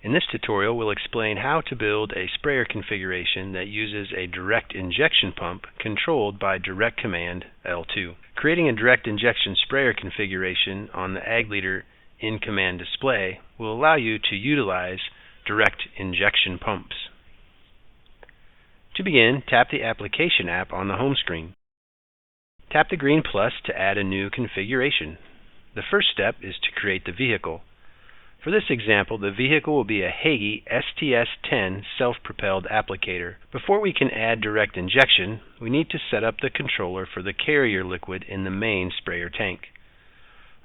In this tutorial, we'll explain how to build a sprayer configuration that uses a direct injection pump controlled by direct command L2. Creating a direct injection sprayer configuration on the Ag Leader in-command display will allow you to utilize direct injection pumps. To begin, tap the Application app on the home screen. Tap the green plus to add a new configuration. The first step is to create the vehicle. For this example, the vehicle will be a Hagie STS-10 self-propelled applicator. Before we can add direct injection, we need to set up the controller for the carrier liquid in the main sprayer tank.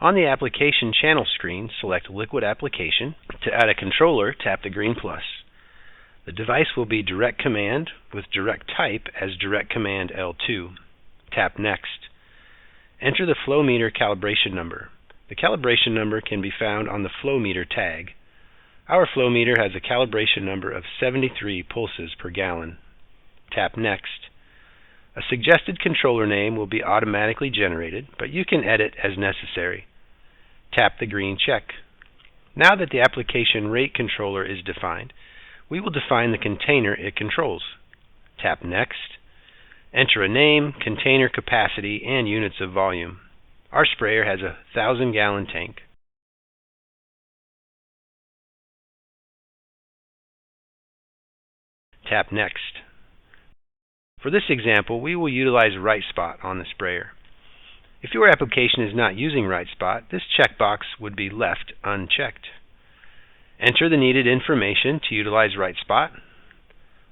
On the Application channel screen, select Liquid Application. To add a controller, tap the green plus. The device will be direct command with direct type as direct command L2. Tap Next. Enter the flow meter calibration number. The calibration number can be found on the flow meter tag. Our flow meter has a calibration number of 73 pulses per gallon. Tap Next. A suggested controller name will be automatically generated, but you can edit as necessary. Tap the green check. Now that the application rate controller is defined, we will define the container it controls. Tap Next. Enter a name, container capacity, and units of volume. Our sprayer has a 1,000-gallon tank. Tap Next. For this example, we will utilize Right Spot on the sprayer. If your application is not using Right Spot, this checkbox would be left unchecked. Enter the needed information to utilize Right Spot.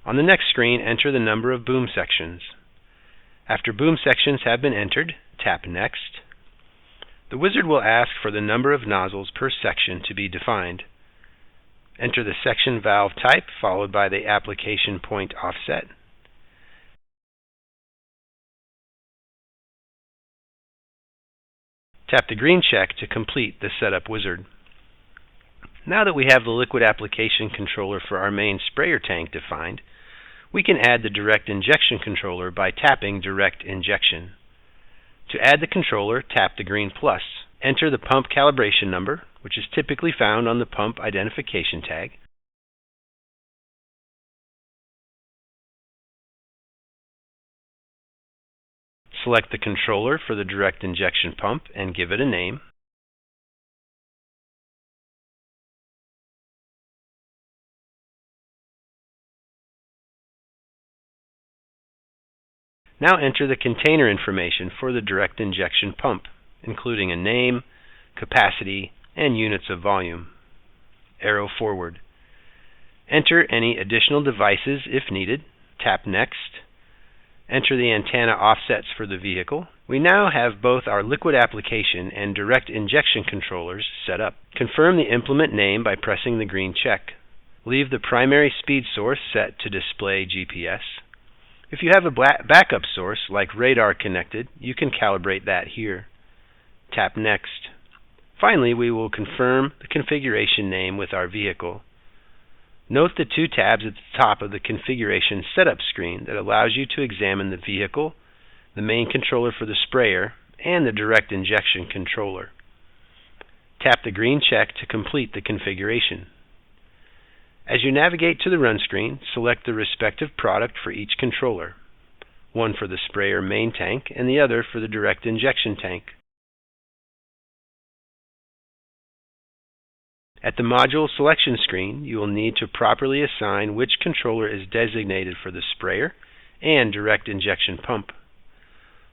On the next screen, enter the number of boom sections. After boom sections have been entered, tap Next. The wizard will ask for the number of nozzles per section to be defined. Enter the section valve type followed by the application point offset. Tap the green check to complete the setup wizard. Now that we have the liquid application controller for our main sprayer tank defined, we can add the direct injection controller by tapping Direct Injection. To add the controller, tap the green plus. Enter the pump calibration number, which is typically found on the pump identification tag. Select the controller for the direct injection pump and give it a name. Now enter the container information for the direct injection pump, including a name, capacity, and units of volume. Arrow forward. Enter any additional devices if needed. Tap Next. Enter the antenna offsets for the vehicle. We now have both our liquid application and direct injection controllers set up. Confirm the implement name by pressing the green check. Leave the primary speed source set to display GPS. If you have a backup source, like radar connected, you can calibrate that here. Tap Next. Finally, we will confirm the configuration name with our vehicle. Note the two tabs at the top of the configuration setup screen that allows you to examine the vehicle, the main controller for the sprayer, and the direct injection controller. Tap the green check to complete the configuration. As you navigate to the run screen, select the respective product for each controller, one for the sprayer main tank and the other for the direct injection tank. At the module selection screen, you will need to properly assign which controller is designated for the sprayer and direct injection pump.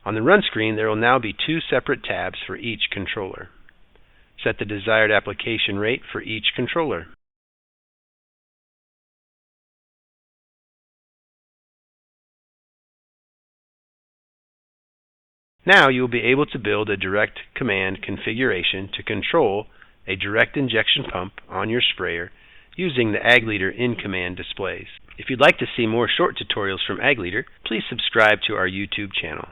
On the run screen, there will now be two separate tabs for each controller. Set the desired application rate for each controller. Now you will be able to build a direct command configuration to control a direct injection pump on your sprayer using the Ag Leader in-command displays. If you'd like to see more short tutorials from Ag Leader, please subscribe to our YouTube channel.